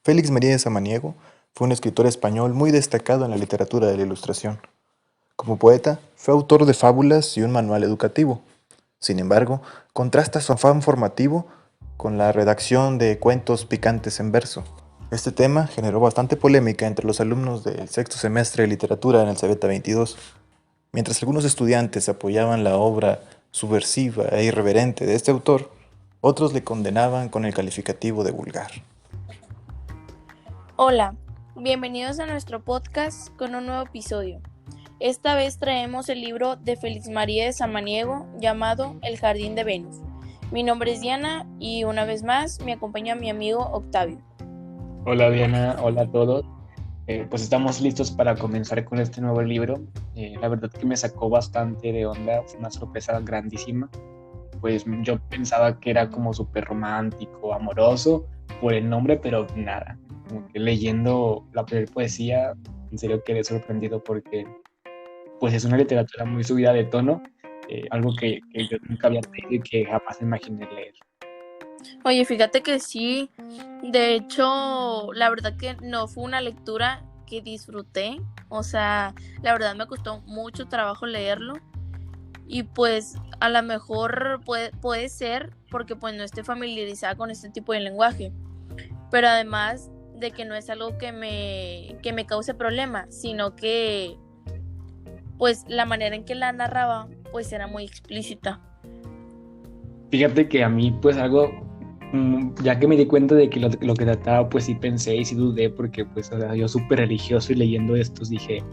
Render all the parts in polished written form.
Félix María de Samaniego fue un escritor español muy destacado en la literatura de la Ilustración. Como poeta, fue autor de fábulas y un manual educativo. Sin embargo, contrasta su afán formativo con la redacción de cuentos picantes en verso. Este tema generó bastante polémica entre los alumnos del sexto semestre de literatura en el Cebeta 22. Mientras algunos estudiantes apoyaban la obra subversiva e irreverente de este autor, otros le condenaban con el calificativo de vulgar. Hola, bienvenidos a nuestro podcast con un nuevo episodio. Esta vez traemos el libro de Félix María de Samaniego llamado El Jardín de Venus. Mi nombre es Diana y una vez más me acompaña mi amigo Octavio. Hola Diana, hola a todos. Pues estamos listos para comenzar con este nuevo libro. La verdad que me sacó bastante de onda, fue una sorpresa grandísima. Pues yo pensaba que era como súper romántico, amoroso por el nombre, pero nada. Como que leyendo la primera poesía, en serio quedé sorprendido porque pues es una literatura muy subida de tono, algo que yo nunca había leído y que jamás imaginé leer. Oye, fíjate que sí, de hecho, la verdad que no fue una lectura que disfruté, o sea, la verdad me costó mucho trabajo leerlo. Y pues a lo mejor puede ser porque pues no esté familiarizada con este tipo de lenguaje, pero además de que no es algo que me cause problema, sino que pues la manera en que la narraba pues era muy explícita. Fíjate que a mí pues algo, ya que me di cuenta de que lo que trataba, pues sí pensé y sí dudé, porque pues o sea, yo súper religioso y leyendo estos dije,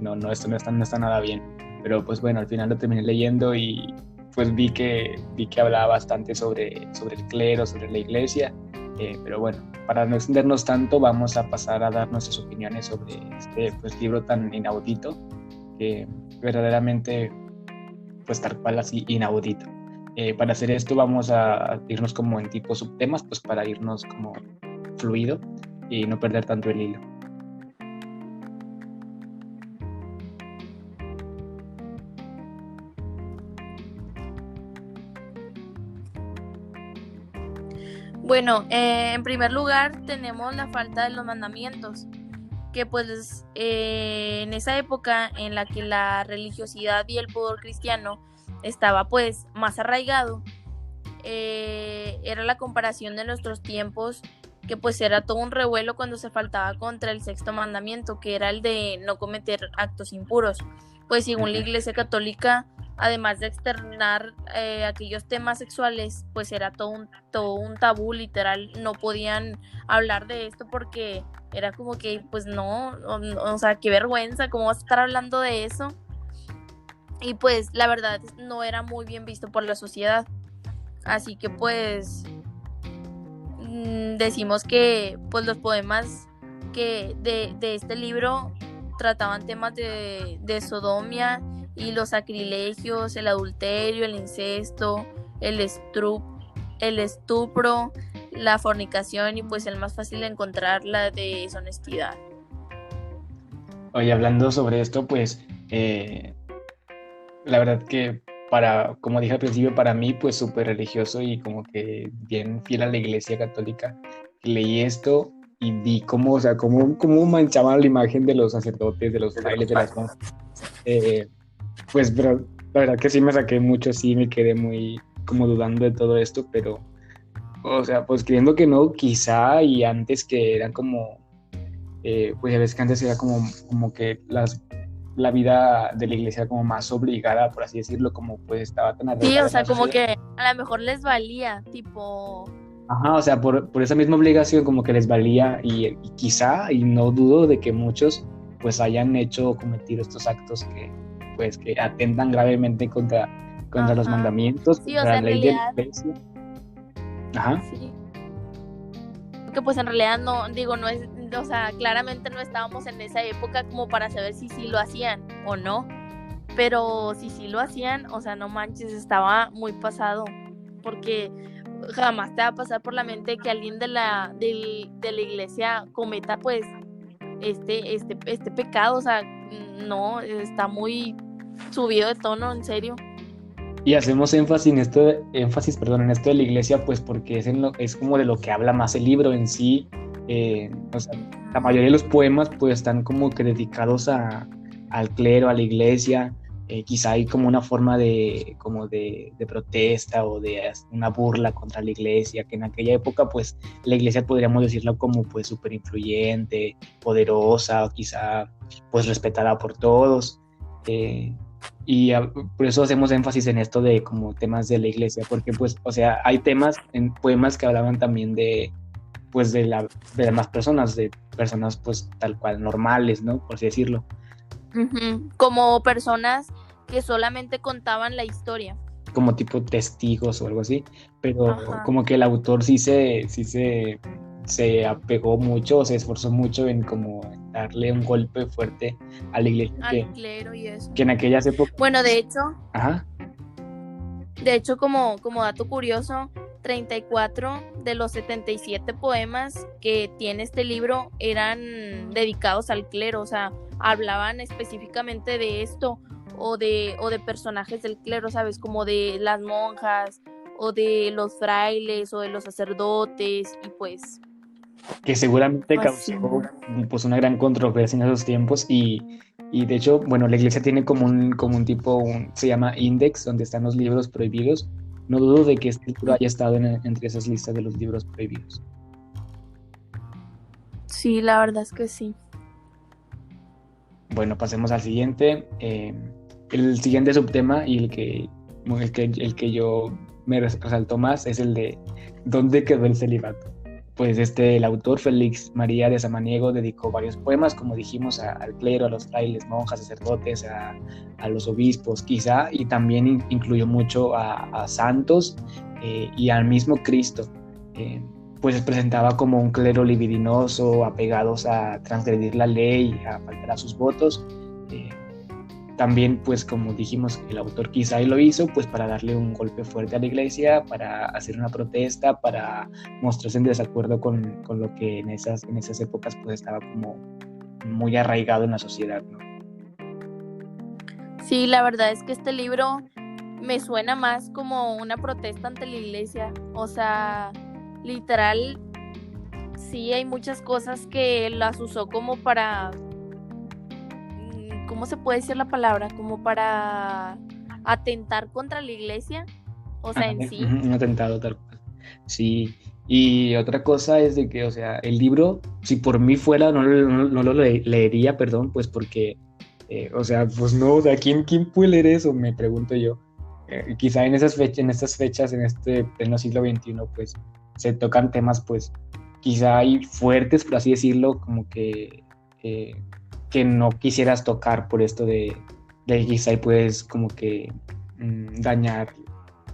no, esto no está nada bien. Pero pues bueno, al final lo terminé leyendo y pues vi que hablaba bastante sobre el clero, sobre la iglesia. Pero bueno, para no extendernos tanto, vamos a pasar a dar nuestras opiniones sobre este pues, libro tan inaudito, que verdaderamente pues tal cual así inaudito. Para hacer esto vamos a irnos como en tipo subtemas, pues para irnos como fluido y no perder tanto el hilo. Bueno, en primer lugar tenemos la falta de los mandamientos, que pues en esa época en la que la religiosidad y el pudor cristiano estaba pues más arraigado, era la comparación de nuestros tiempos, que pues era todo un revuelo cuando se faltaba contra el sexto mandamiento, que era el de no cometer actos impuros. Pues según la Iglesia Católica, además de externar aquellos temas sexuales, pues era todo un tabú, literal, no podían hablar de esto porque era como que, pues no, o sea, qué vergüenza, ¿cómo vas a estar hablando de eso? Y pues la verdad no era muy bien visto por la sociedad. Así que pues decimos que pues los poemas de este libro trataban temas de sodomia y los sacrilegios, el adulterio, el incesto, el estupro, la fornicación y pues el más fácil de encontrar, la deshonestidad. Oye, hablando sobre esto, pues la verdad que como dije al principio, para mí pues súper religioso y como que bien fiel a la iglesia católica, leí esto y vi cómo, o sea, cómo manchaban la imagen de los sacerdotes, de los frailes, de las monjas. Eh, Pues, pero la verdad que sí me saqué mucho, sí me quedé muy como dudando de todo esto, pero, o sea, pues creyendo que no, quizá, y antes que eran como, pues ya ves que antes era como que la vida de la iglesia era como más obligada, por así decirlo, como pues estaba tan Sí, arraigada o en la sea, como sociedad. que a lo mejor les valía, tipo, Ajá, o sea, por esa misma obligación como que les valía y quizá, y no dudo de que muchos pues hayan hecho o cometido estos actos que pues que atentan gravemente contra los ajá. mandamientos, Sí, o contra sea, la en ley de la realidad, iglesia. Ajá. sí. Que pues en realidad no, digo, no es, o sea, claramente no estábamos en esa época como para saber si sí lo hacían o no, pero si sí lo hacían, o sea, no manches, estaba muy pasado, porque jamás te va a pasar por la mente que alguien de la iglesia cometa pues este pecado, o sea, no, está muy subido de tono, en serio. Y hacemos énfasis, perdón, en esto de la iglesia, pues porque es como de lo que habla más el libro en sí, O sea, la mayoría de los poemas pues están como que dedicados al clero, a la iglesia. Quizá hay como una forma de protesta o de una burla contra la iglesia, que en aquella época pues la iglesia podríamos decirlo como pues súper influyente, poderosa, o quizá pues respetada por todos. Por eso hacemos énfasis en esto de como temas de la iglesia, porque pues, o sea, hay temas en poemas que hablaban también de pues de las demás personas, de personas pues tal cual normales, ¿no? Por así decirlo. Como personas que solamente contaban la historia. Como tipo testigos o algo así, pero Ajá. como que el autor se apegó mucho, o se esforzó mucho en como darle un golpe fuerte a la iglesia Al clero y eso. que en aquellas épocas... Bueno, de hecho, Ajá. como dato curioso, 34 de los 77 poemas que tiene este libro eran dedicados al clero, o sea, hablaban específicamente de esto o de personajes del clero, ¿sabes? Como de las monjas o de los frailes o de los sacerdotes y pues Que seguramente así. causó pues una gran controversia en esos tiempos y de hecho, bueno, la iglesia tiene como un tipo, se llama Index, donde están los libros prohibidos. No dudo de que este libro haya estado entre esas listas de los libros prohibidos. Sí, la verdad es que sí. Bueno, pasemos al siguiente. El siguiente subtema y el que yo me resaltó más es el de ¿dónde quedó el celibato? Pues el autor Félix María de Samaniego dedicó varios poemas, como dijimos, al clero, a los frailes, monjas, sacerdotes, a los obispos, quizá, y también incluyó mucho a santos y al mismo Cristo. Pues se presentaba como un clero libidinoso, apegados a transgredir la ley, a faltar a sus votos. También, pues como dijimos, el autor quizá lo hizo pues para darle un golpe fuerte a la iglesia, para hacer una protesta, para mostrarse en desacuerdo con lo que en esas épocas pues estaba como muy arraigado en la sociedad, ¿no? Sí, la verdad es que este libro me suena más como una protesta ante la iglesia, o sea, literal, sí hay muchas cosas que las usó como para, ¿cómo se puede decir la palabra? Como para atentar contra la iglesia, o sea, en sí. Un atentado tal cual. Sí, y otra cosa es de que, o sea, el libro, si por mí fuera, no lo leería, perdón, pues porque, o sea, pues no, o sea, ¿quién puede leer eso? Me pregunto yo. Quizá en estas fechas, en este pleno siglo XXI, pues se tocan temas, pues, quizá hay fuertes, por así decirlo, como que no quisieras tocar por esto de quizá puedes como que dañar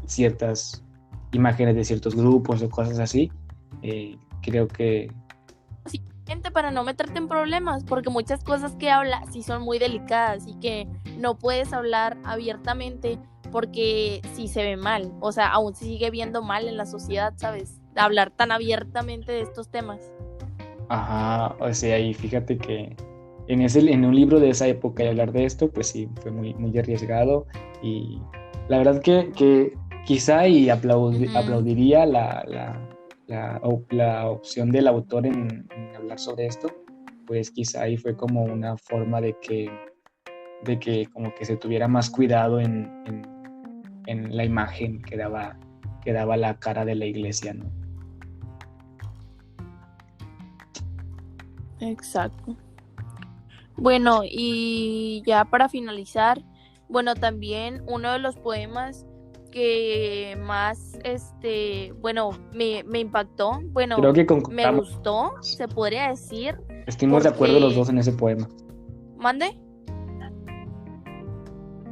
ciertas imágenes de ciertos grupos o cosas así. Creo que... Simplemente para no meterte en problemas, porque muchas cosas que habla sí son muy delicadas y que no puedes hablar abiertamente porque sí se ve mal, o sea, aún se sigue viendo mal en la sociedad, ¿sabes? Hablar tan abiertamente de estos temas. Ajá, o sea, y fíjate que en un libro de esa época y hablar de esto, pues sí, fue muy, muy arriesgado y la verdad que quizá y aplaudiría la opción del autor en hablar sobre esto, pues quizá ahí fue como una forma de que como que se tuviera más cuidado en la imagen que daba la cara de la iglesia, ¿no? Exacto. Bueno, y ya para finalizar, bueno, también uno de los poemas que más, bueno, me impactó, bueno, Creo que me concordamos, gustó, se podría decir, estuvimos de acuerdo los porque... dos en ese poema. ¿Mande?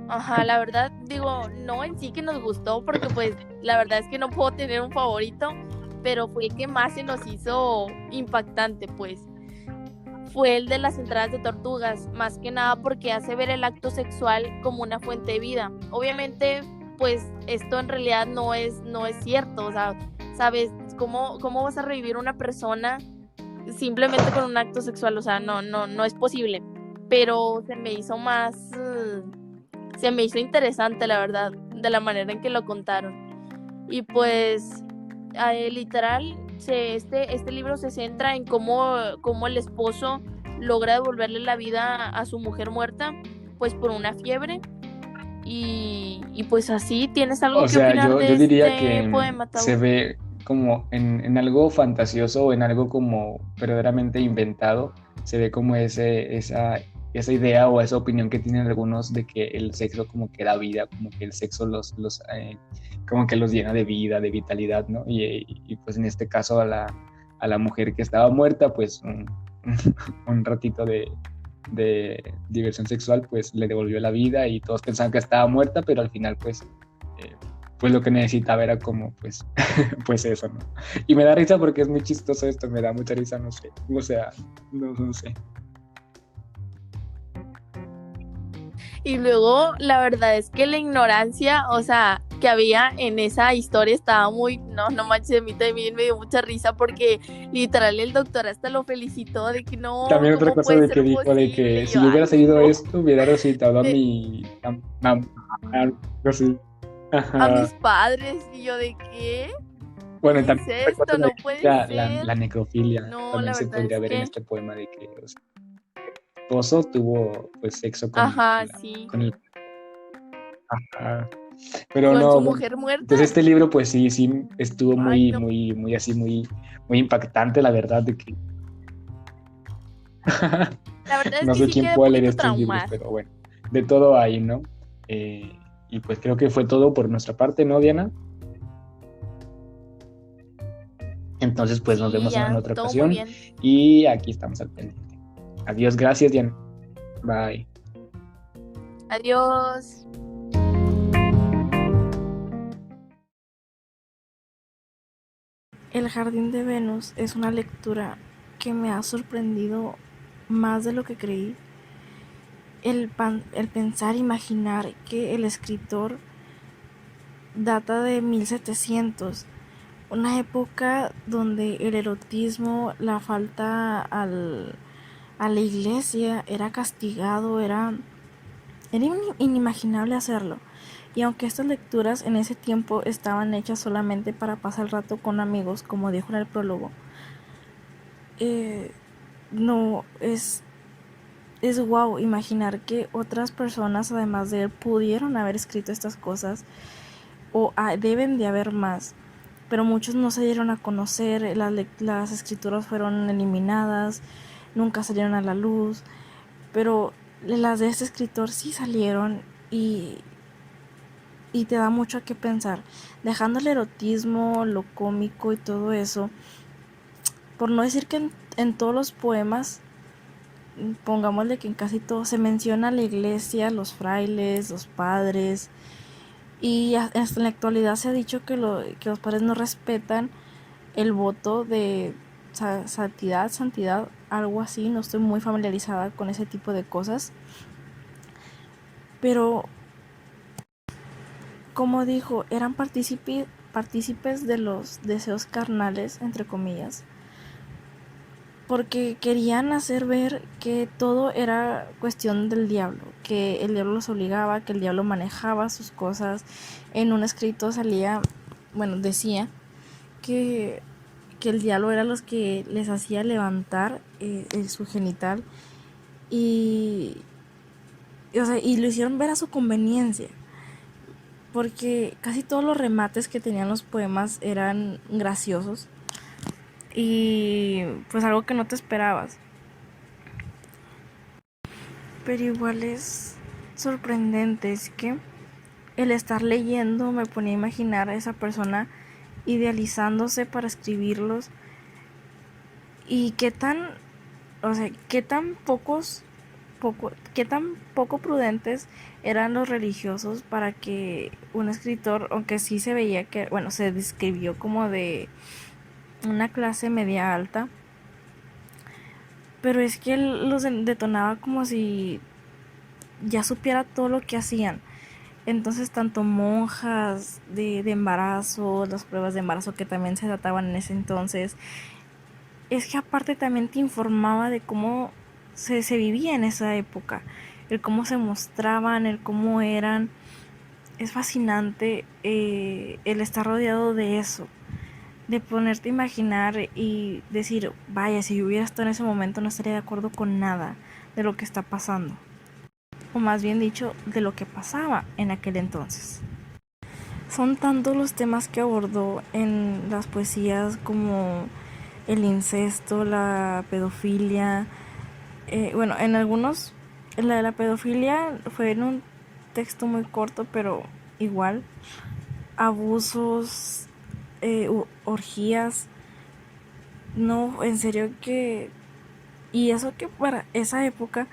Ajá, la verdad, digo, no en sí que nos gustó, porque pues la verdad es que no puedo tener un favorito, pero fue el que más se nos hizo impactante, pues. Fue el de las entradas de tortugas, más que nada porque hace ver el acto sexual como una fuente de vida. Obviamente, pues esto en realidad no es cierto, o sea, ¿sabes? ¿Cómo vas a revivir una persona simplemente con un acto sexual? O sea, no es posible. Pero se me hizo interesante, la verdad, de la manera en que lo contaron. Y pues, literal, este libro se centra en cómo el esposo logra devolverle la vida a su mujer muerta, pues por una fiebre. Y pues así, ¿tienes algo O que sea, opinar yo de diría este que poema, se Tavo? ve como en algo fantasioso o en algo como verdaderamente inventado, se ve como esa idea o esa opinión que tienen algunos de que el sexo como que da vida, como que el sexo como que los llena de vida, de vitalidad, ¿no? Y pues en este caso a la mujer que estaba muerta, pues un ratito de diversión sexual, pues le devolvió la vida y todos pensaban que estaba muerta, pero al final eh, pues lo que necesitaba era como pues eso, ¿no? Y me da risa porque es muy chistoso esto, me da mucha risa, no sé, o sea, no sé. Y luego, la verdad es que la ignorancia, o sea, que había en esa historia estaba muy, no manches, a mí también me dio mucha risa porque literal el doctor hasta lo felicitó de que no, También otra ¿cómo cosa puede de que ser dijo de posible? que Y yo, si yo hubiera ay, sabido no, esto, hubiera resucitado a de, mamá, algo así. a Ajá. mis padres, y yo de qué, Bueno, y ¿qué también es otra cosa esto? de No que puede ser. la necrofilia No, también la se verdad podría es ver en que, este poema de que o sea, el esposo tuvo pues sexo ajá, sí, con el ajá. Pero con no, su bueno, mujer muerta. entonces este libro pues sí estuvo Ay, no, muy así, muy impactante, la verdad, de que la verdad es no que sé sí quién quedé un puede leer poquito estos libros, traumada. pero bueno, de todo hay, ¿no? Y pues creo que fue todo por nuestra parte, ¿no, Diana? Entonces pues nos Sí, vemos en ya, otra todo muy ocasión bien. y aquí estamos al pendiente. Adiós, gracias, Diana. Bye. Adiós. El Jardín de Venus es una lectura que me ha sorprendido más de lo que creí. El pensar, imaginar que el escritor data de 1700, una época donde el erotismo, la falta a la iglesia era castigado, era inimaginable hacerlo. Y aunque estas lecturas en ese tiempo estaban hechas solamente para pasar el rato con amigos, como dijo en el prólogo, eh, no es wow imaginar que otras personas además de él pudieron haber escrito estas cosas o deben de haber más, pero muchos no se dieron a conocer, las escrituras fueron eliminadas, nunca salieron a la luz, pero las de este escritor sí salieron y te da mucho a qué pensar, dejando el erotismo, lo cómico y todo eso, por no decir que en todos los poemas, pongámosle que en casi todo se menciona la iglesia, los frailes, los padres, y hasta en la actualidad se ha dicho que los padres no respetan el voto de santidad, algo así, no estoy muy familiarizada con ese tipo de cosas, pero como dijo, eran partícipes de los deseos carnales, entre comillas, porque querían hacer ver que todo era cuestión del diablo, que el diablo los obligaba, que el diablo manejaba sus cosas. En un escrito salía, bueno, decía que, que el diablo era los que les hacía levantar su genital y, o sea, y lo hicieron ver a su conveniencia, porque casi todos los remates que tenían los poemas eran graciosos y pues algo que no te esperabas. Pero igual es sorprendente, es que el estar leyendo me ponía a imaginar a esa persona idealizándose para escribirlos y o sea, qué tan poco prudentes eran los religiosos para que un escritor, aunque sí se veía que, bueno, se describió como de una clase media alta, pero es que él los detonaba como si ya supiera todo lo que hacían. Entonces, tanto monjas de embarazo, las pruebas de embarazo que también se trataban en ese entonces, es que aparte también te informaba de cómo se vivía en esa época, el cómo se mostraban, el cómo eran. Es fascinante el estar rodeado de eso. de ponerte a imaginar y decir, vaya, si yo hubiera estado en ese momento no estaría de acuerdo con nada de lo que está pasando. O más bien dicho, de lo que pasaba en aquel entonces. Son tantos los temas que abordó en las poesías como el incesto, la pedofilia. Bueno, en algunos, la de la pedofilia fue en un texto muy corto, pero igual, abusos, orgías, no, en serio que... Y eso que para esa época,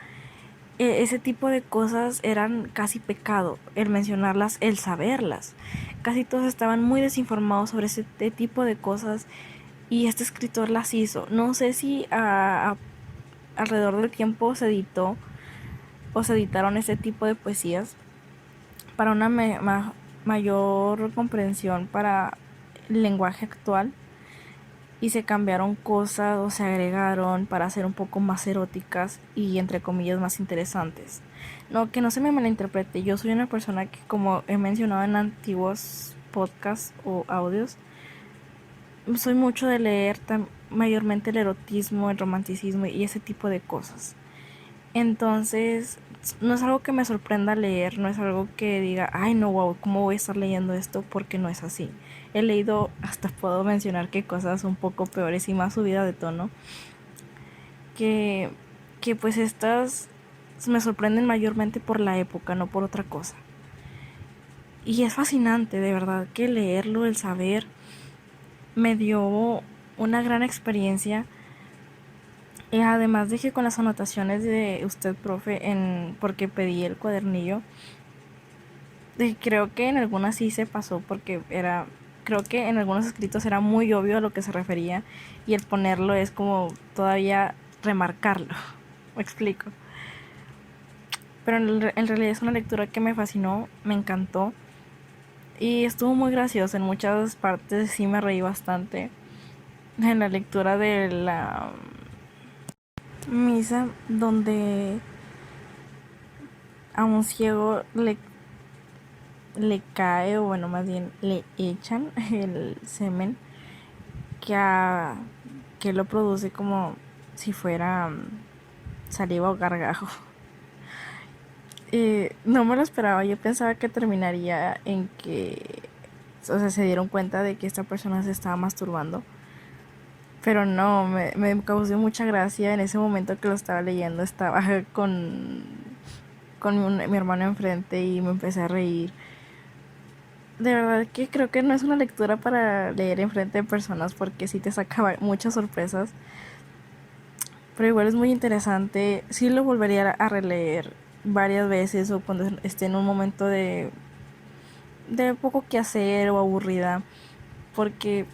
ese tipo de cosas eran casi pecado, el mencionarlas, el saberlas. Casi todos estaban muy desinformados sobre ese tipo de cosas y este escritor las hizo. No sé si alrededor del tiempo se editó o se editaron este tipo de poesías para una mayor comprensión para el lenguaje actual y se cambiaron cosas o se agregaron para ser un poco más eróticas y entre comillas más interesantes. No, que no se me malinterprete, yo soy una persona que, como he mencionado en antiguos podcasts o audios, soy mucho de leer mayormente el erotismo, el romanticismo y ese tipo de cosas. Entonces, no es algo que me sorprenda leer, no es algo que diga, ay no, wow, ¿cómo voy a estar leyendo esto? Porque no es así. He leído, hasta puedo mencionar que cosas un poco peores y más subida de tono, que, que pues estas me sorprenden mayormente por la época, no por otra cosa. Y es fascinante, de verdad, que leerlo, el saber, me dio una gran experiencia. Y además de que con las anotaciones de usted, profe, porque pedí el cuadernillo, creo que en algunas sí se pasó porque creo que en algunos escritos era muy obvio a lo que se refería y el ponerlo es como todavía remarcarlo. Me explico. Pero en realidad es una lectura que me fascinó, me encantó y estuvo muy graciosa. En muchas partes sí me reí bastante. En la lectura de la misa donde a un ciego le cae, o bueno, más bien le echan el semen que, que lo produce como si fuera saliva o gargajo. No me lo esperaba, yo pensaba que terminaría en que, o sea, se dieron cuenta de que esta persona se estaba masturbando. Pero no, me causó mucha gracia en ese momento que lo estaba leyendo. Estaba con mi hermano enfrente y me empecé a reír. De verdad que creo que no es una lectura para leer enfrente de personas porque sí te saca muchas sorpresas. Pero igual es muy interesante. Sí lo volvería a releer varias veces o cuando esté en un momento de poco que hacer o aburrida. Porque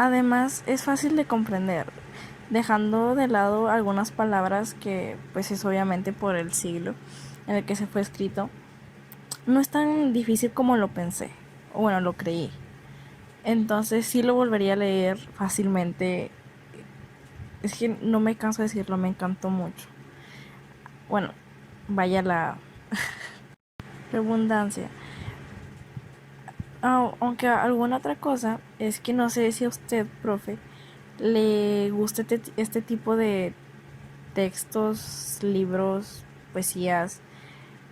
además es fácil de comprender. Dejando de lado algunas palabras que pues es obviamente por el siglo en el que se fue escrito. No es tan difícil como lo pensé. O bueno, lo creí. Entonces sí lo volvería a leer fácilmente. Es que no me canso de decirlo, me encantó mucho. Bueno, vaya la redundancia. Aunque alguna otra cosa es que no sé si a usted, profe, le gusta este tipo de textos, libros, poesías.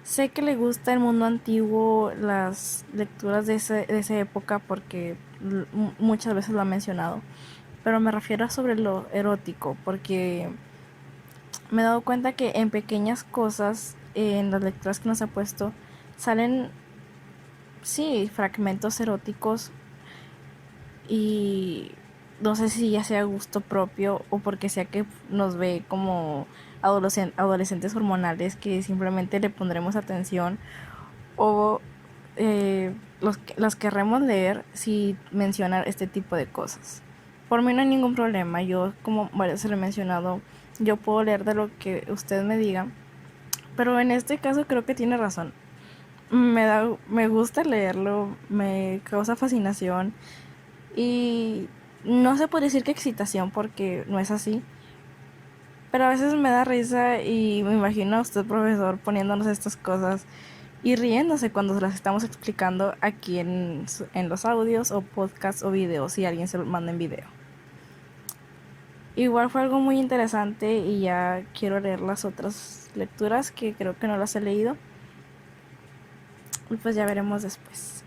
Sé que le gusta el mundo antiguo, las lecturas de esa época porque muchas veces lo ha mencionado. Pero me refiero a sobre lo erótico porque me he dado cuenta que en pequeñas cosas, en las lecturas que nos ha puesto, salen, sí, fragmentos eróticos y no sé si ya sea gusto propio o porque sea que nos ve como adolescentes hormonales que simplemente le pondremos atención o las querremos leer si mencionan este tipo de cosas. Por mí no hay ningún problema, yo como varias se lo he mencionado, yo puedo leer de lo que usted me diga, pero en este caso creo que tiene razón. Me gusta leerlo, me causa fascinación y no se puede decir que excitación porque no es así, pero a veces me da risa y me imagino a usted, profesor, poniéndonos estas cosas y riéndose cuando las estamos explicando aquí en los audios o podcasts o videos si alguien se lo manda en video. Igual fue algo muy interesante y ya quiero leer las otras lecturas que creo que no las he leído y pues ya veremos después.